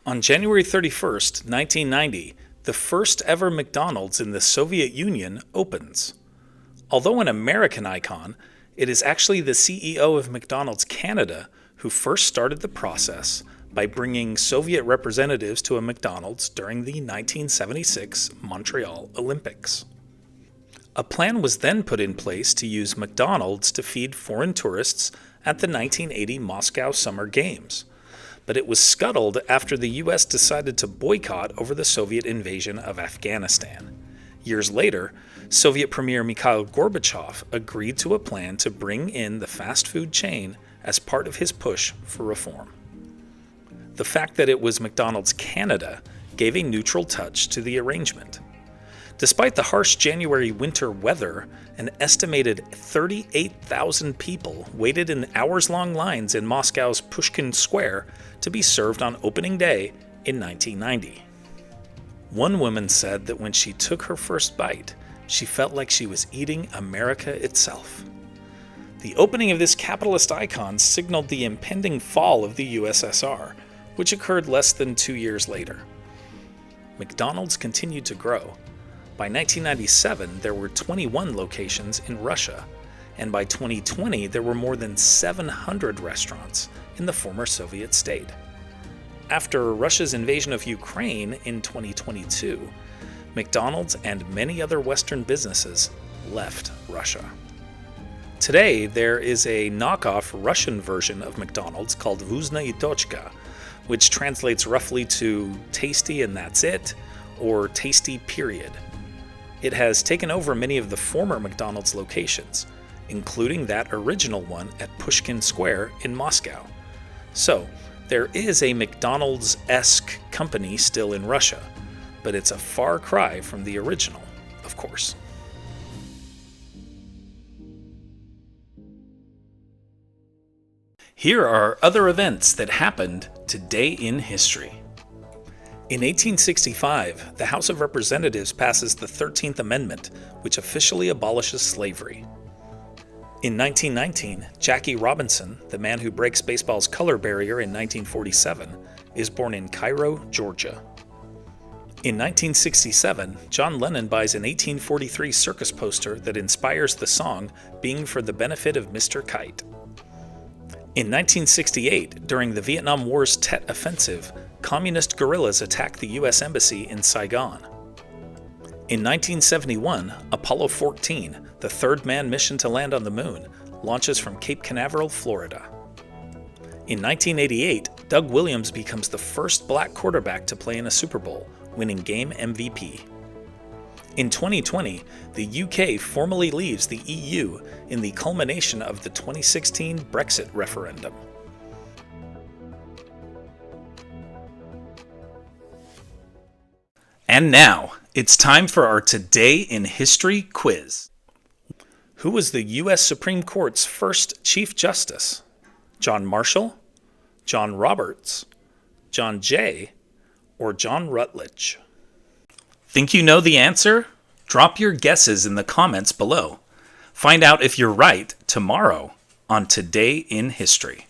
On January 31st, 1990, the first ever McDonald's in the Soviet Union opens. Although an American icon, it is actually the CEO of McDonald's Canada who first started the process by bringing Soviet representatives to a McDonald's during the 1976 Montreal Olympics. A plan was then put in place to use McDonald's to feed foreign tourists at the 1980 Moscow Summer Games, but it was scuttled after the US decided to boycott over the Soviet invasion of Afghanistan. Years later, Soviet Premier Mikhail Gorbachev agreed to a plan to bring in the fast food chain as part of his push for reform. The fact that it was McDonald's Canada gave a neutral touch to the arrangement. Despite the harsh January winter weather, an estimated 38,000 people waited in hours-long lines in Moscow's Pushkin Square to be served on opening day in 1990. One woman said that when she took her first bite, she felt like she was eating America itself. The opening of this capitalist icon signaled the impending fall of the USSR, which occurred less than 2 years later. McDonald's continued to grow. By 1997, there were 21 locations in Russia, and by 2020, there were more than 700 restaurants in the former Soviet state. After Russia's invasion of Ukraine in 2022, McDonald's and many other Western businesses left Russia. Today, there is a knockoff Russian version of McDonald's called Vkusnoye Tochka, which translates roughly to tasty and that's it, or tasty period. It has taken over many of the former McDonald's locations, including that original one at Pushkin Square in Moscow. So, there is a McDonald's-esque company still in Russia, but it's a far cry from the original, of course. Here are other events that happened today in history. In 1865, the House of Representatives passes the 13th Amendment, which officially abolishes slavery. In 1919, Jackie Robinson, the man who breaks baseball's color barrier in 1947, is born in Cairo, Georgia. In 1967, John Lennon buys an 1843 circus poster that inspires the song Being for the Benefit of Mr. Kite. In 1968, during the Vietnam War's Tet Offensive, communist guerrillas attacked the U.S. Embassy in Saigon. In 1971, Apollo 14, the third manned mission to land on the moon, launches from Cape Canaveral, Florida. In 1988, Doug Williams becomes the first black quarterback to play in a Super Bowl, winning game MVP. In 2020, the UK formally leaves the EU in the culmination of the 2016 Brexit referendum. And now, it's time for our Today in History quiz. Who was the U.S. Supreme Court's first Chief Justice? John Marshall, John Roberts, John Jay, or John Rutledge? Think you know the answer? Drop your guesses in the comments below. Find out if you're right tomorrow on Today in History.